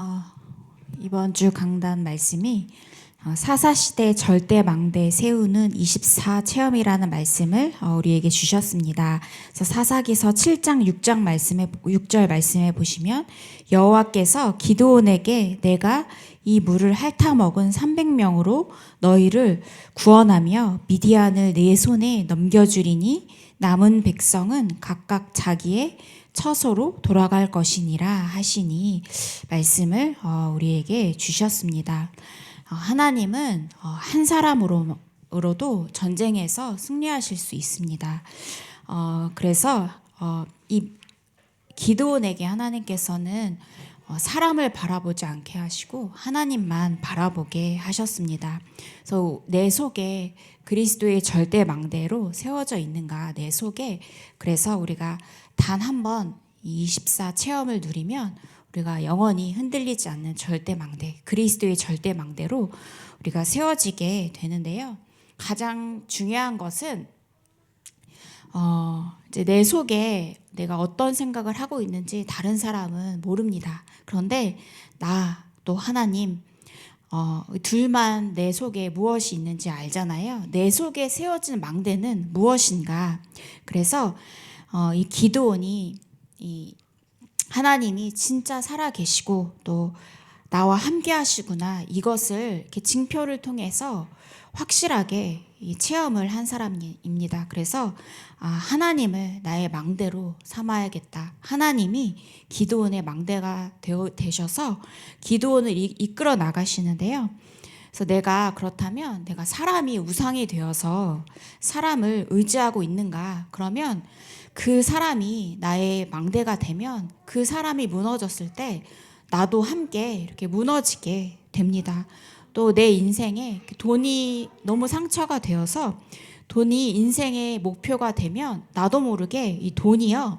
어, 이번 주 강단 말씀이 사사시대 절대망대 세우는 24 체험이라는 말씀을 우리에게 주셨습니다. 그래서 사사기서 7장 6절 말씀에 보시면 여호와께서 기드온에게 내가 이 물을 핥아먹은 300명으로 너희를 구원하며 미디안을 네 손에 넘겨주리니 남은 백성은 각각 자기의 처소로 돌아갈 것이니라 하시니 말씀을 우리에게 주셨습니다. 하나님은 한 사람으로도 전쟁에서 승리하실 수 있습니다. 그래서 이 기드온에게 하나님께서는 사람을 바라보지 않게 하시고 하나님만 바라보게 하셨습니다. 그래서 내 속에 그리스도의 절대망대로 세워져 있는가, 내 속에. 그래서 우리가 단 한 번 24 체험을 누리면 우리가 영원히 흔들리지 않는 절대망대, 그리스도의 절대망대로 우리가 세워지게 되는데요. 가장 중요한 것은 이제 내 속에 내가 어떤 생각을 하고 있는지 다른 사람은 모릅니다. 그런데 나 또 하나님 둘만 내 속에 무엇이 있는지 알잖아요. 내 속에 세워진 망대는 무엇인가? 그래서 이 기드온이 이 하나님이 진짜 살아 계시고 또 나와 함께 하시구나, 이것을 이렇게 징표를 통해서 확실하게 이 체험을 한 사람입니다. 그래서 하나님을 나의 망대로 삼아야겠다. 하나님이 기드온의 망대가 되셔서 기드온을 이끌어 나가시는데요. 그래서 내가 그렇다면 내가 사람이 우상이 되어서 사람을 의지하고 있는가? 그러면 그 사람이 나의 망대가 되면 그 사람이 무너졌을 때 나도 함께 이렇게 무너지게 됩니다. 또 내 인생에 돈이 너무 상처가 되어서 돈이 인생의 목표가 되면 나도 모르게 이 돈이요,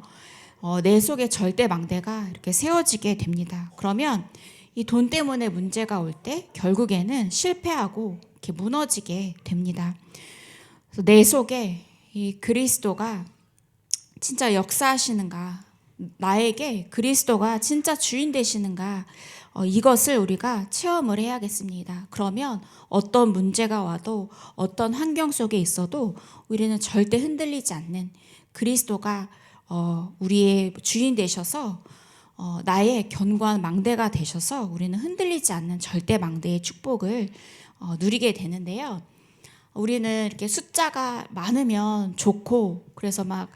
내 속에 절대망대가 이렇게 세워지게 됩니다. 그러면 이 돈 때문에 문제가 올 때 결국에는 실패하고 이렇게 무너지게 됩니다. 그래서 내 속에 이 그리스도가 진짜 역사하시는가, 나에게 그리스도가 진짜 주인 되시는가, 이것을 우리가 체험을 해야겠습니다. 그러면 어떤 문제가 와도 어떤 환경 속에 있어도 우리는 절대 흔들리지 않는 그리스도가 우리의 주인 되셔서 나의 견고한 망대가 되셔서 우리는 흔들리지 않는 절대 망대의 축복을 누리게 되는데요. 우리는 이렇게 숫자가 많으면 좋고, 그래서 막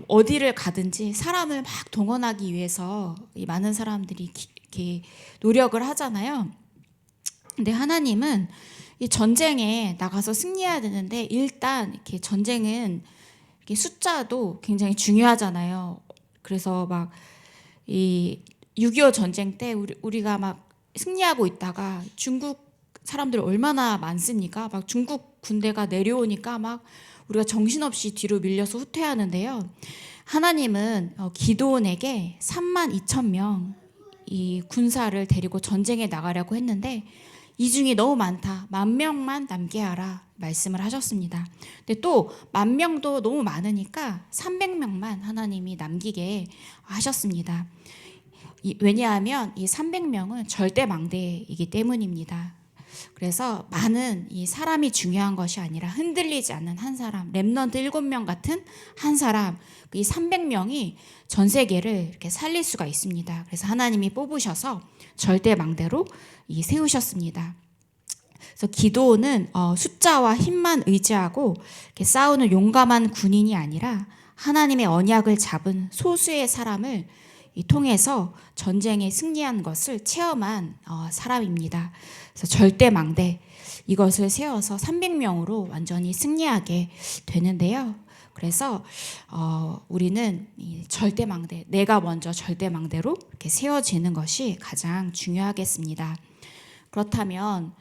어디를 가든지 사람을 막 동원하기 위해서 이 많은 사람들이 이렇게 노력을 하잖아요. 근데 하나님은 이 전쟁에 나가서 승리해야 되는데, 일단 이렇게 전쟁은 이렇게 숫자도 굉장히 중요하잖아요. 그래서 막 이 6.25 전쟁 때 우리가 막 승리하고 있다가 중국 사람들 얼마나 많습니까? 막 중국 군대가 내려오니까 막 우리가 정신없이 뒤로 밀려서 후퇴하는데요. 하나님은 기드온에게 32,000명 이 군사를 데리고 전쟁에 나가려고 했는데 이 중에 너무 많다, 10,000명만 남게 하라 말씀을 하셨습니다. 근데 또 10,000명도 너무 많으니까 300명만 하나님이 남기게 하셨습니다. 왜냐하면 이 300명은 절대망대이기 때문입니다. 그래서 많은 이 사람이 중요한 것이 아니라 흔들리지 않는 한 사람, 렘넌트 7명 같은 한 사람, 이 300명이 전 세계를 이렇게 살릴 수가 있습니다. 그래서 하나님이 뽑으셔서 절대망대로 세우셨습니다. 그래서 기드온은 숫자와 힘만 의지하고 이렇게 싸우는 용감한 군인이 아니라 하나님의 언약을 잡은 소수의 사람을 통해서 전쟁에 승리한 것을 체험한 사람입니다. 그래서 절대망대, 이것을 세워서 300명으로 완전히 승리하게 되는데요. 그래서 우리는 이 절대망대, 내가 먼저 절대망대로 이렇게 세워지는 것이 가장 중요하겠습니다. 그렇다면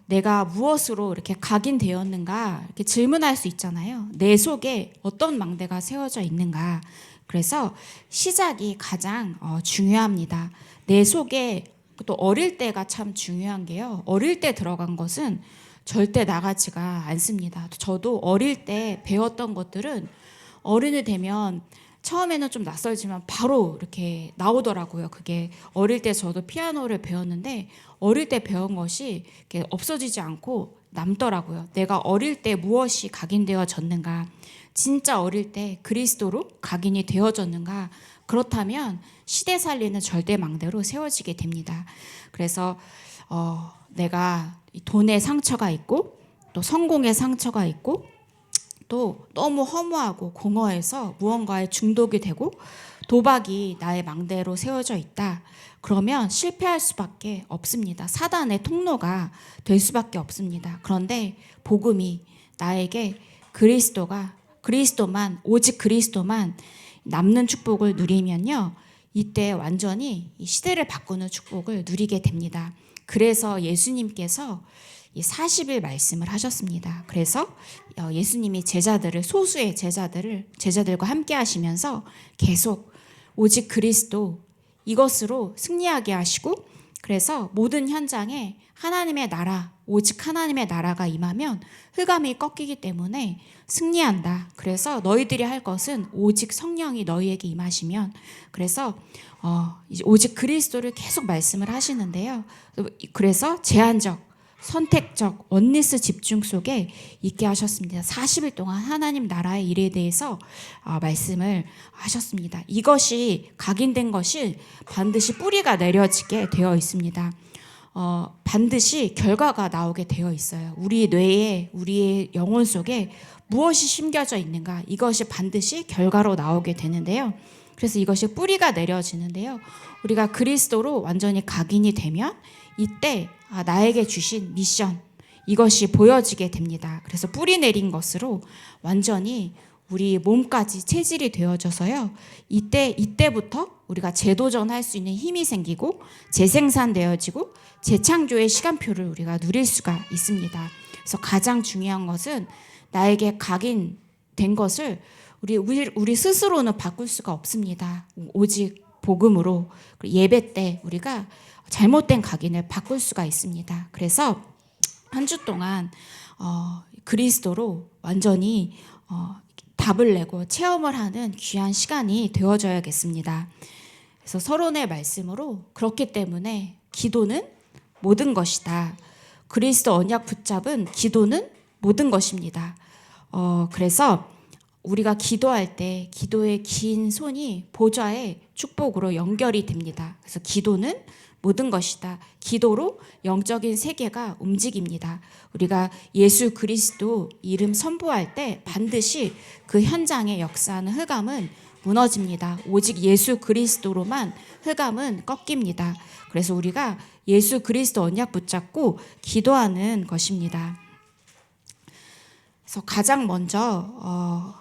내가 무엇으로 이렇게 각인되었는가, 이렇게 질문할 수 있잖아요. 내 속에 어떤 망대가 세워져 있는가. 그래서 시작이 가장 중요합니다. 내 속에, 또 어릴 때가 참 중요한 게요, 어릴 때 들어간 것은 절대 나가지가 않습니다. 저도 어릴 때 배웠던 것들은 어른이 되면 처음에는 좀 낯설지만 바로 이렇게 나오더라고요. 그게 어릴 때 저도 피아노를 배웠는데 어릴 때 배운 것이 이렇게 없어지지 않고 남더라고요. 내가 어릴 때 무엇이 각인되어졌는가? 진짜 어릴 때 그리스도로 각인이 되어졌는가? 그렇다면 시대 살리는 절대망대로 세워지게 됩니다. 그래서 내가 돈의 상처가 있고 또 성공의 상처가 있고 또 너무 허무하고 공허해서 무언가에 중독이 되고 도박이 나의 망대로 세워져 있다. 그러면 실패할 수밖에 없습니다. 사단의 통로가 될 수밖에 없습니다. 그런데 복음이 나에게 그리스도만 오직 그리스도만 남는 축복을 누리면요. 이때 완전히 이 시대를 바꾸는 축복을 누리게 됩니다. 그래서 예수님께서 40일 말씀을 하셨습니다. 그래서 예수님이 소수의 제자들과 함께 하시면서 계속 오직 그리스도 이것으로 승리하게 하시고, 그래서 모든 현장에 하나님의 나라, 오직 하나님의 나라가 임하면 흑암이 꺾이기 때문에 승리한다. 그래서 너희들이 할 것은 오직 성령이 너희에게 임하시면, 그래서 이제 오직 그리스도를 계속 말씀을 하시는데요. 그래서 제한적 선택적 원리스 집중 속에 있게 하셨습니다. 40일 동안 하나님 나라의 일에 대해서 말씀을 하셨습니다. 이것이 각인된 것이 반드시 뿌리가 내려지게 되어 있습니다. 반드시 결과가 나오게 되어 있어요. 우리 뇌에, 우리의 영혼 속에 무엇이 심겨져 있는가, 이것이 반드시 결과로 나오게 되는데요. 그래서 이것이 뿌리가 내려지는데요. 우리가 그리스도로 완전히 각인이 되면 이때 나에게 주신 미션, 이것이 보여지게 됩니다. 그래서 뿌리 내린 것으로 완전히 우리 몸까지 체질이 되어져서요. 이때부터 우리가 재도전할 수 있는 힘이 생기고 재생산되어지고 재창조의 시간표를 우리가 누릴 수가 있습니다. 그래서 가장 중요한 것은 나에게 각인된 것을 우리 스스로는 바꿀 수가 없습니다. 오직 복음으로 예배 때 우리가 잘못된 각인을 바꿀 수가 있습니다. 그래서 한 주 동안 그리스도로 완전히 답을 내고 체험을 하는 귀한 시간이 되어져야겠습니다. 그래서 서론의 말씀으로 그렇기 때문에 기도는 모든 것이다. 그리스도 언약 붙잡은 기도는 모든 것입니다. 그래서 우리가 기도할 때 기도의 긴 손이 보좌의 축복으로 연결이 됩니다. 그래서 기도는 모든 것이다. 기도로 영적인 세계가 움직입니다. 우리가 예수 그리스도 이름 선포할 때 반드시 그 현장에 역사하는 흑암은 무너집니다. 오직 예수 그리스도로만 흑암은 꺾입니다. 그래서 우리가 예수 그리스도 언약 붙잡고 기도하는 것입니다. 그래서 가장 먼저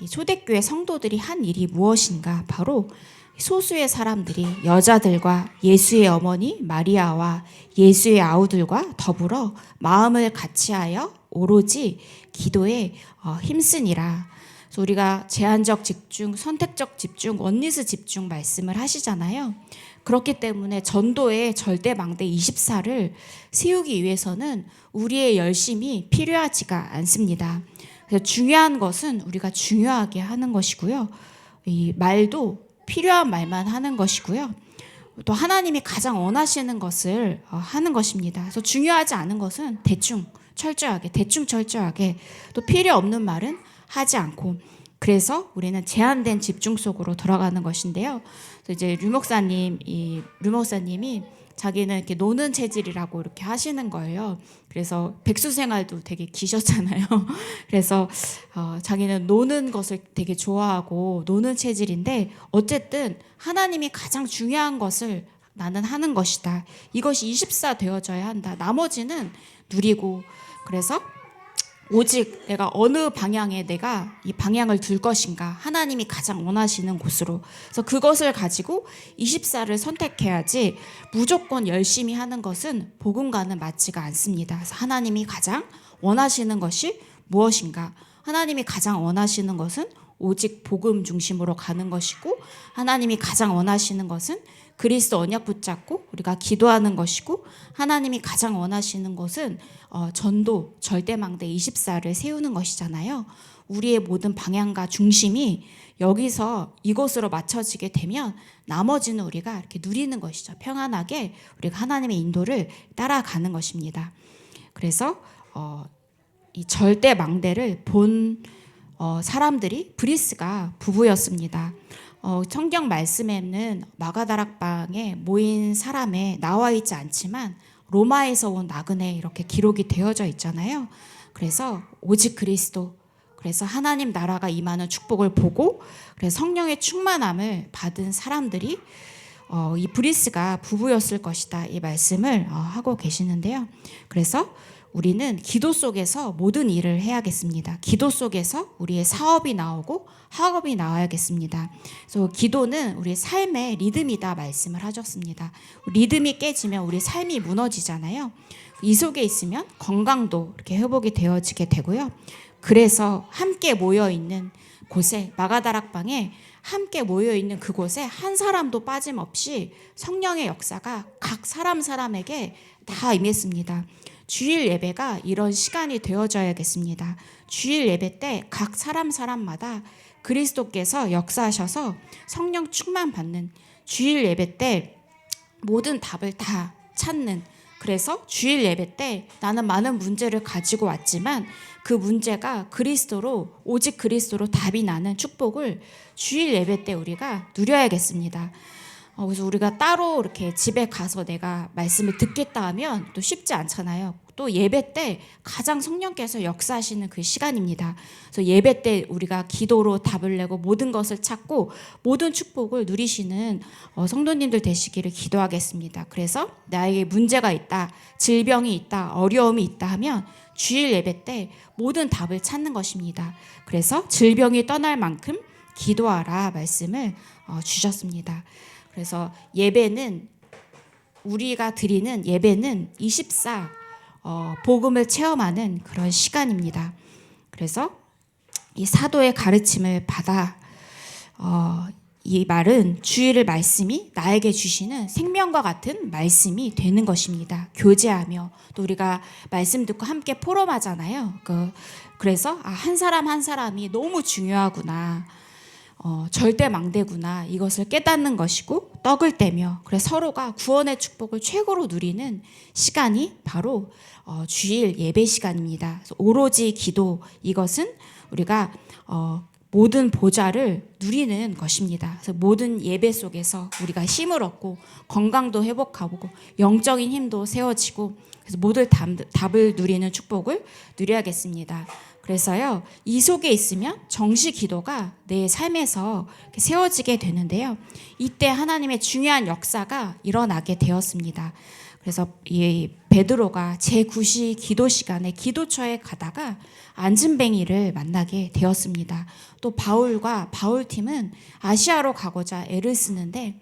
초대교회 성도들이 한 일이 무엇인가? 바로 소수의 사람들이 여자들과 예수의 어머니 마리아와 예수의 아우들과 더불어 마음을 같이하여 오로지 기도에 힘쓰니라. 그래서 우리가 제한적 집중, 선택적 집중, 원리스 집중 말씀을 하시잖아요. 그렇기 때문에 전도의 절대망대 24를 세우기 위해서는 우리의 열심이 필요하지가 않습니다. 그래서 중요한 것은 우리가 중요하게 하는 것이고요. 이 말도 필요한 말만 하는 것이고요. 또 하나님이 가장 원하시는 것을 하는 것입니다. 그래서 중요하지 않은 것은 대충 철저하게 또 필요 없는 말은 하지 않고, 그래서 우리는 제한된 집중 속으로 들어가는 것인데요. 그래서 이제 류 목사님이 자기는 이렇게 노는 체질이라고 이렇게 하시는 거예요. 그래서 백수 생활도 되게 기셨잖아요. 그래서 자기는 노는 것을 되게 좋아하고 노는 체질인데, 어쨌든 하나님이 가장 중요한 것을 나는 하는 것이다. 이것이 24 되어져야 한다. 나머지는 누리고, 그래서 오직 내가 어느 방향에 내가 이 방향을 둘 것인가, 하나님이 가장 원하시는 곳으로. 그래서 그것을 가지고 24를 선택해야지 무조건 열심히 하는 것은 복음과는 맞지가 않습니다. 그래서 하나님이 가장 원하시는 것이 무엇인가? 하나님이 가장 원하시는 것은 오직 복음 중심으로 가는 것이고, 하나님이 가장 원하시는 것은 그리스도 언약 붙잡고 우리가 기도하는 것이고, 하나님이 가장 원하시는 것은 전도 절대망대 24를 세우는 것이잖아요. 우리의 모든 방향과 중심이 여기서 이곳으로 맞춰지게 되면 나머지는 우리가 이렇게 누리는 것이죠. 평안하게 우리가 하나님의 인도를 따라가는 것입니다. 그래서 이 절대망대를 본 사람들이 브리스가 부부였습니다. 성경 말씀에는 마가다락방에 모인 사람에 나와 있지 않지만 로마에서 온 나그네 이렇게 기록이 되어져 있잖아요. 그래서 오직 그리스도, 그래서 하나님 나라가 임하는 축복을 보고 그래서 성령의 충만함을 받은 사람들이 이 브리스가 부부였을 것이다, 이 말씀을 하고 계시는데요. 그래서 우리는 기도 속에서 모든 일을 해야겠습니다. 기도 속에서 우리의 사업이 나오고 학업이 나와야겠습니다. 그래서 기도는 우리 삶의 리듬이다 말씀을 하셨습니다. 리듬이 깨지면 우리 삶이 무너지잖아요. 이 속에 있으면 건강도 이렇게 회복이 되어지게 되고요. 그래서 함께 모여있는 곳에, 마가다락방에 함께 모여있는 그곳에 한 사람도 빠짐없이 성령의 역사가 각 사람에게 다 임했습니다. 주일 예배가 이런 시간이 되어져야겠습니다. 주일 예배 때 각 사람마다 그리스도께서 역사하셔서 성령 충만 받는, 주일 예배 때 모든 답을 다 찾는, 그래서 주일 예배 때 나는 많은 문제를 가지고 왔지만 그 문제가 그리스도로, 오직 그리스도로 답이 나는 축복을 주일 예배 때 우리가 누려야겠습니다. 그래서 우리가 따로 이렇게 집에 가서 내가 말씀을 듣겠다 하면 또 쉽지 않잖아요. 또 예배 때 가장 성령께서 역사하시는 그 시간입니다. 그래서 예배 때 우리가 기도로 답을 내고 모든 것을 찾고 모든 축복을 누리시는 성도님들 되시기를 기도하겠습니다. 그래서 나에게 문제가 있다, 질병이 있다, 어려움이 있다 하면 주일 예배 때 모든 답을 찾는 것입니다. 그래서 질병이 떠날 만큼 기도하라 말씀을 주셨습니다. 그래서 예배는, 우리가 드리는 예배는 24 복음을 체험하는 그런 시간입니다. 그래서 이 사도의 가르침을 받아 이 말은 주일의 말씀이 나에게 주시는 생명과 같은 말씀이 되는 것입니다. 교제하며 또 우리가 말씀 듣고 함께 포럼하잖아요. 그래서 한 사람 한 사람이 너무 중요하구나, 절대망대구나, 이것을 깨닫는 것이고 떡을 떼며 그래서 서로가 구원의 축복을 최고로 누리는 시간이 바로 주일 예배 시간입니다. 그래서 오로지 기도, 이것은 우리가 모든 보좌를 누리는 것입니다. 그래서 모든 예배 속에서 우리가 힘을 얻고 건강도 회복하고 영적인 힘도 세워지고 그래서 모든 답을 누리는 축복을 누려야겠습니다. 그래서요, 이 속에 있으면 정시 기도가 내 삶에서 세워지게 되는데요. 이때 하나님의 중요한 역사가 일어나게 되었습니다. 그래서 이 베드로가 제9시 기도 시간에 기도처에 가다가 안진뱅이를 만나게 되었습니다. 또 바울과 바울팀은 아시아로 가고자 애를 쓰는데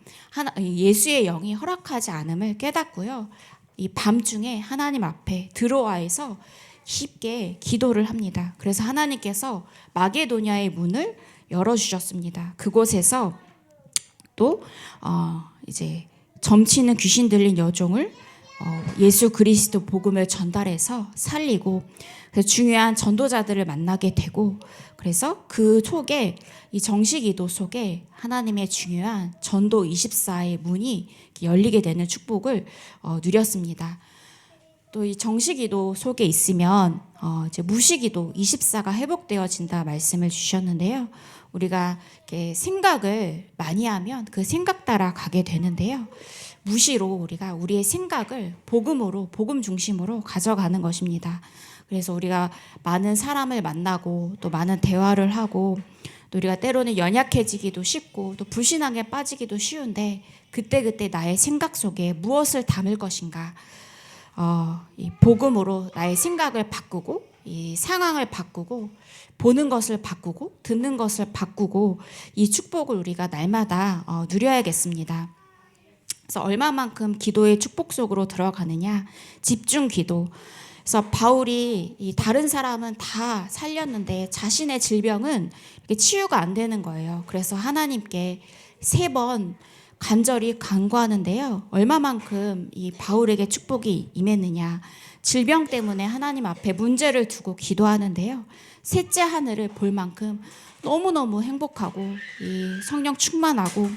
예수의 영이 허락하지 않음을 깨닫고요. 이 밤중에 하나님 앞에 드로아에서 쉽게 기도를 합니다. 그래서 하나님께서 마게도냐의 문을 열어주셨습니다. 그곳에서 또 이제 점치는 귀신 들린 여종을 예수 그리스도 복음을 전달해서 살리고, 그래서 중요한 전도자들을 만나게 되고, 그래서 그 속에 이 정시기도 속에 하나님의 중요한 전도 24의 문이 열리게 되는 축복을 누렸습니다. 또 이 정시기도 속에 있으면 이제 무시기도 24가 회복되어진다 말씀을 주셨는데요. 우리가 이렇게 생각을 많이 하면 그 생각 따라 가게 되는데요. 무시로 우리가 우리의 생각을 복음으로, 복음 중심으로 가져가는 것입니다. 그래서 우리가 많은 사람을 만나고 또 많은 대화를 하고 또 우리가 때로는 연약해지기도 쉽고 또 불신앙에 빠지기도 쉬운데 그때 나의 생각 속에 무엇을 담을 것인가, 이 복음으로 나의 생각을 바꾸고 이 상황을 바꾸고 보는 것을 바꾸고 듣는 것을 바꾸고 이 축복을 우리가 날마다 누려야겠습니다. 그래서 얼마만큼 기도의 축복 속으로 들어가느냐, 집중 기도. 그래서 바울이 이 다른 사람은 다 살렸는데 자신의 질병은 이렇게 치유가 안 되는 거예요. 그래서 하나님께 3번 간절히 간구하는데요. 얼마만큼 이 바울에게 축복이 임했느냐. 질병 때문에 하나님 앞에 문제를 두고 기도하는데요. 셋째 하늘을 볼 만큼 너무너무 행복하고 이 성령 충만하고,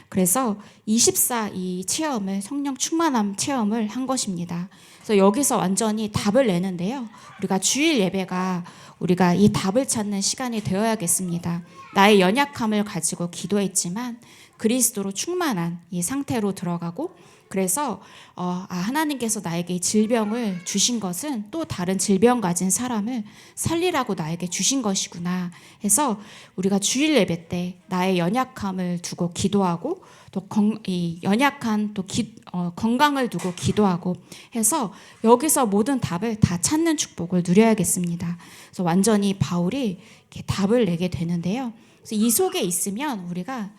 그래서 24 이 체험을, 성령 충만함 체험을 한 것입니다. 그래서 여기서 완전히 답을 내는데요. 우리가 주일 예배가 우리가 이 답을 찾는 시간이 되어야겠습니다. 나의 연약함을 가지고 기도했지만 그리스도로 충만한 이 상태로 들어가고, 그래서 하나님께서 나에게 질병을 주신 것은 또 다른 질병 가진 사람을 살리라고 나에게 주신 것이구나 해서 우리가 주일 예배 때 나의 연약함을 두고 기도하고, 또 이 연약한 또 건강을 두고 기도하고 해서 여기서 모든 답을 다 찾는 축복을 누려야겠습니다. 그래서 완전히 바울이 이렇게 답을 내게 되는데요. 그래서 이 속에 있으면 우리가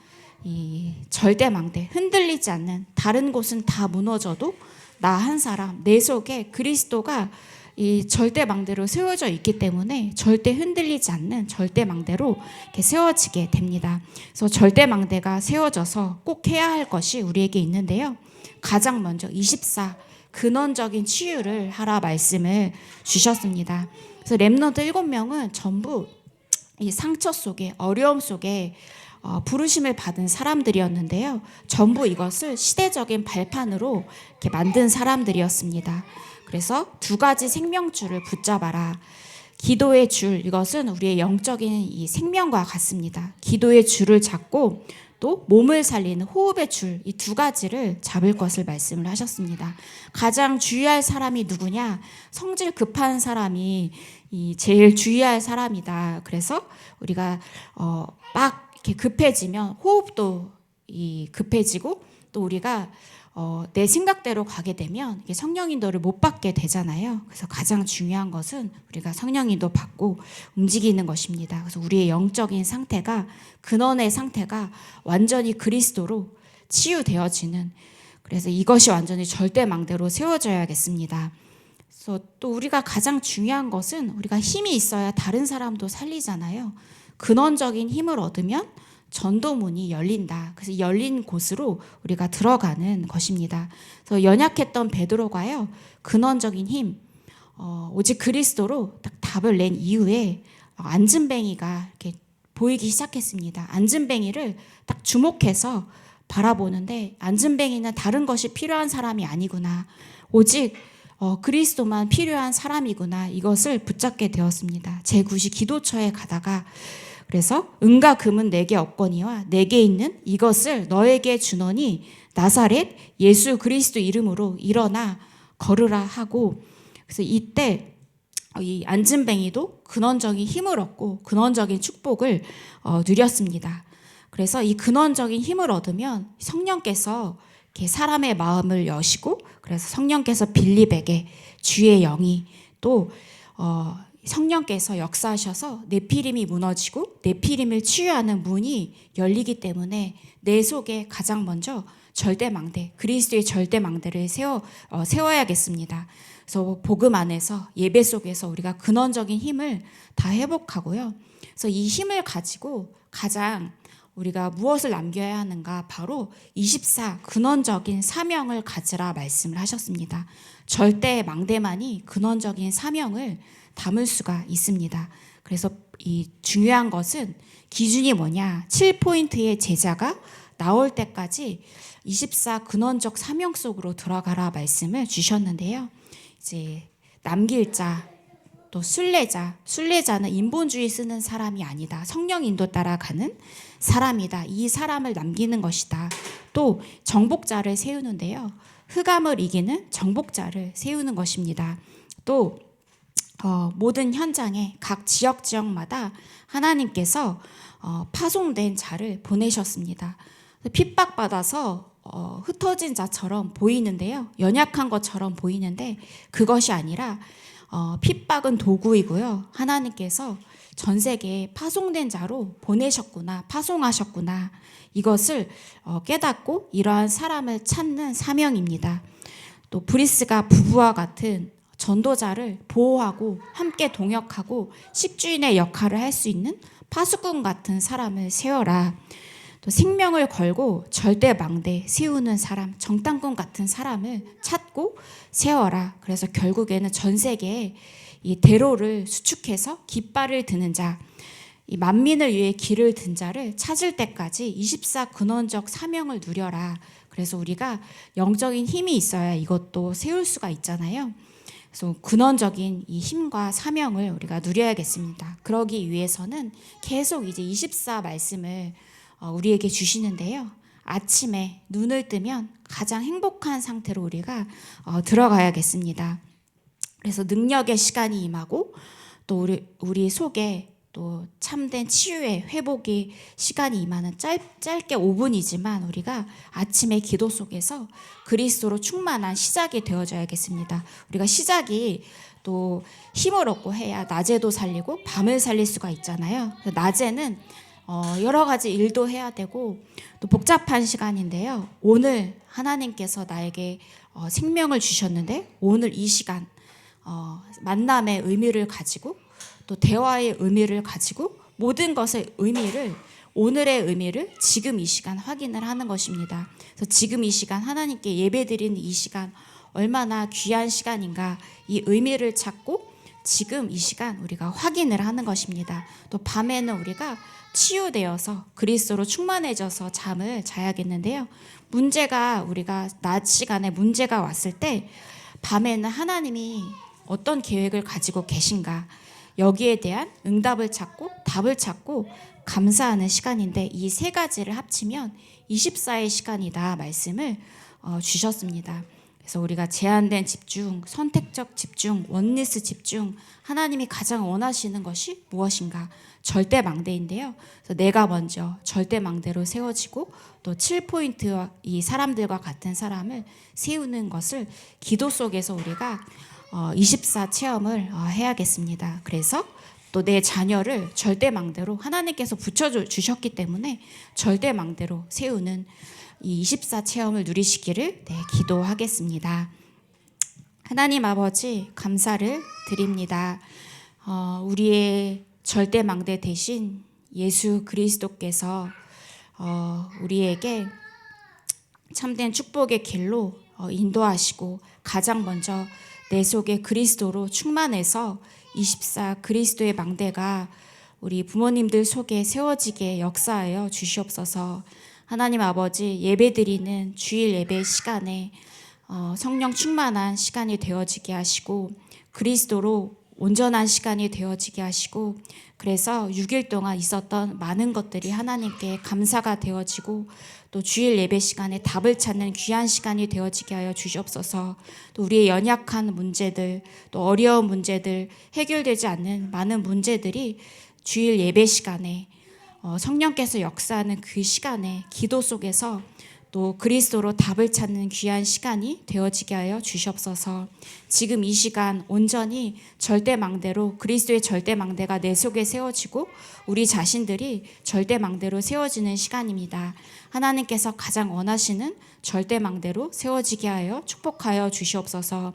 이 절대망대, 흔들리지 않는, 다른 곳은 다 무너져도 나 한 사람, 내 속에 그리스도가 이 절대망대로 세워져 있기 때문에 절대 흔들리지 않는 절대망대로 이렇게 세워지게 됩니다. 그래서 절대망대가 세워져서 꼭 해야 할 것이 우리에게 있는데요. 가장 먼저 24 근원적인 치유를 하라 말씀을 주셨습니다. 그래서 렘넌트 7명은 전부 이 상처 속에, 어려움 속에 부르심을 받은 사람들이었는데요. 전부 이것을 시대적인 발판으로 이렇게 만든 사람들이었습니다. 그래서 2가지 생명줄을 붙잡아라. 기도의 줄, 이것은 우리의 영적인 이 생명과 같습니다. 기도의 줄을 잡고 또 몸을 살리는 호흡의 줄, 이 2가지를 잡을 것을 말씀을 하셨습니다. 가장 주의할 사람이 누구냐? 성질 급한 사람이 이 제일 주의할 사람이다. 그래서 우리가 막 이렇게 급해지면 호흡도 이 급해지고, 또 우리가 내 생각대로 가게 되면 성령 인도를 못 받게 되잖아요. 그래서 가장 중요한 것은 우리가 성령 인도 받고 움직이는 것입니다. 그래서 우리의 영적인 상태가, 근원의 상태가 완전히 그리스도로 치유되어지는, 그래서 이것이 완전히 절대망대로 세워져야겠습니다. 그래서 또 우리가 가장 중요한 것은 우리가 힘이 있어야 다른 사람도 살리잖아요. 근원적인 힘을 얻으면 전도문이 열린다. 그래서 열린 곳으로 우리가 들어가는 것입니다. 그래서 연약했던 베드로가요, 근원적인 힘, 오직 그리스도로 딱 답을 낸 이후에 안진뱅이가 이렇게 보이기 시작했습니다. 안진뱅이를 딱 주목해서 바라보는데, 안진뱅이는 다른 것이 필요한 사람이 아니구나, 오직 그리스도만 필요한 사람이구나, 이것을 붙잡게 되었습니다. 제9시 기도처에 가다가, 그래서 은과 금은 내게 없거니와 내게 있는 이것을 너에게 주노니 나사렛 예수 그리스도 이름으로 일어나 걸으라 하고, 그래서 이때 이 안진뱅이도 근원적인 힘을 얻고 근원적인 축복을 누렸습니다. 그래서 이 근원적인 힘을 얻으면 성령께서 이렇게 사람의 마음을 여시고, 그래서 성령께서 빌립에게 주의 영이 또 성령께서 역사하셔서 네피림이 무너지고 네피림을 치유하는 문이 열리기 때문에 내 속에 가장 먼저 절대망대, 그리스도의 절대망대를 세워야겠습니다. 그래서 복음 안에서, 예배 속에서 우리가 근원적인 힘을 다 회복하고요. 그래서 이 힘을 가지고 가장 우리가 무엇을 남겨야 하는가? 바로 24 근원적인 사명을 가지라 말씀을 하셨습니다. 절대망대만이 근원적인 사명을 담을 수가 있습니다. 그래서 이 중요한 것은 기준이 뭐냐? 7포인트의 제자가 나올 때까지 24 근원적 사명 속으로 들어가라 말씀을 주셨는데요. 이제 남길 자, 또 순례자는 인본주의 쓰는 사람이 아니다. 성령 인도 따라가는 사람이다. 이 사람을 남기는 것이다. 또 정복자를 세우는데요. 흑암을 이기는 정복자를 세우는 것입니다. 또 모든 현장에 각 지역마다 하나님께서 파송된 자를 보내셨습니다. 핍박받아서 흩어진 자처럼 보이는데요. 연약한 것처럼 보이는데 그것이 아니라 핍박은 도구이고요. 하나님께서 전 세계에 파송된 자로 보내셨구나, 파송하셨구나, 이것을 깨닫고 이러한 사람을 찾는 사명입니다. 또 브리스가 부부와 같은 전도자를 보호하고 함께 동역하고 십주인의 역할을 할 수 있는 파수꾼 같은 사람을 세워라. 또 생명을 걸고 절대 망대 세우는 사람, 정탐꾼 같은 사람을 찾고 세워라. 그래서 결국에는 전 세계에 이 대로를 수축해서 깃발을 드는 자, 이 만민을 위해 길을 든 자를 찾을 때까지 24 근원적 사명을 누려라. 그래서 우리가 영적인 힘이 있어야 이것도 세울 수가 있잖아요. 그래서 근원적인 이 힘과 사명을 우리가 누려야겠습니다. 그러기 위해서는 계속 이제 24 말씀을 우리에게 주시는데요. 아침에 눈을 뜨면 가장 행복한 상태로 우리가 들어가야겠습니다. 그래서 능력의 시간이 임하고 또 우리 속에 또 참된 치유의 회복의 시간이 임하는 짧게 5분이지만 우리가 아침의 기도 속에서 그리스도로 충만한 시작이 되어줘야겠습니다. 우리가 시작이 또 힘을 얻고 해야 낮에도 살리고 밤을 살릴 수가 있잖아요. 낮에는 여러 가지 일도 해야 되고 또 복잡한 시간인데요. 오늘 하나님께서 나에게 생명을 주셨는데 오늘 이 시간 만남의 의미를 가지고 또 대화의 의미를 가지고 모든 것의 의미를 오늘의 의미를 지금 이 시간 확인을 하는 것입니다. 그래서 지금 이 시간 하나님께 예배드리는 이 시간 얼마나 귀한 시간인가 이 의미를 찾고 지금 이 시간 우리가 확인을 하는 것입니다. 또 밤에는 우리가 치유되어서 그리스도로 충만해져서 잠을 자야겠는데요. 우리가 낮 시간에 문제가 왔을 때 밤에는 하나님이 어떤 계획을 가지고 계신가 여기에 대한 응답을 찾고 답을 찾고 감사하는 시간인데 이 세 가지를 합치면 24의 시간이다 말씀을 주셨습니다. 그래서 우리가 제한된 집중, 선택적 집중, 원리스 집중, 하나님이 가장 원하시는 것이 무엇인가? 절대망대인데요. 그래서 내가 먼저 절대망대로 세워지고 또 7포인트와 이 사람들과 같은 사람을 세우는 것을 기도 속에서 우리가 24 체험을 해야겠습니다. 그래서 또 내 자녀를 절대망대로 하나님께서 붙여주셨기 때문에 절대망대로 세우는 이 24 체험을 누리시기를 기도하겠습니다. 하나님 아버지 감사를 드립니다. 우리의 절대망대 대신 예수 그리스도께서 우리에게 참된 축복의 길로 인도하시고 가장 먼저 내 속에 그리스도로 충만해서 24 그리스도의 망대가 우리 부모님들 속에 세워지게 역사하여 주시옵소서. 하나님 아버지 예배드리는 주일 예배 시간에 성령 충만한 시간이 되어지게 하시고 그리스도로 온전한 시간이 되어지게 하시고 그래서 6일 동안 있었던 많은 것들이 하나님께 감사가 되어지고 또 주일 예배 시간에 답을 찾는 귀한 시간이 되어지게 하여 주시옵소서. 또 우리의 연약한 문제들 또 어려운 문제들 해결되지 않는 많은 문제들이 주일 예배 시간에 성령께서 역사하는 그 시간에 기도 속에서 또 그리스도로 답을 찾는 귀한 시간이 되어지게 하여 주시옵소서. 지금 이 시간 온전히 절대망대로 그리스도의 절대망대가 내 속에 세워지고 우리 자신들이 절대망대로 세워지는 시간입니다. 하나님께서 가장 원하시는 절대망대로 세워지게 하여 축복하여 주시옵소서.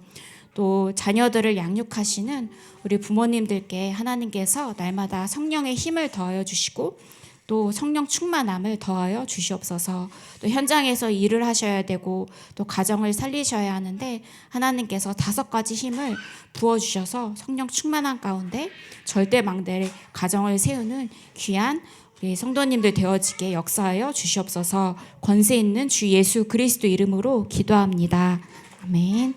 또 자녀들을 양육하시는 우리 부모님들께 하나님께서 날마다 성령의 힘을 더하여 주시고 또 성령 충만함을 더하여 주시옵소서. 또 현장에서 일을 하셔야 되고 또 가정을 살리셔야 하는데 하나님께서 5가지 힘을 부어주셔서 성령 충만함 가운데 절대망대 가정을 세우는 귀한 우리 성도님들 되어지게 역사하여 주시옵소서. 권세 있는 주 예수 그리스도 이름으로 기도합니다. 아멘.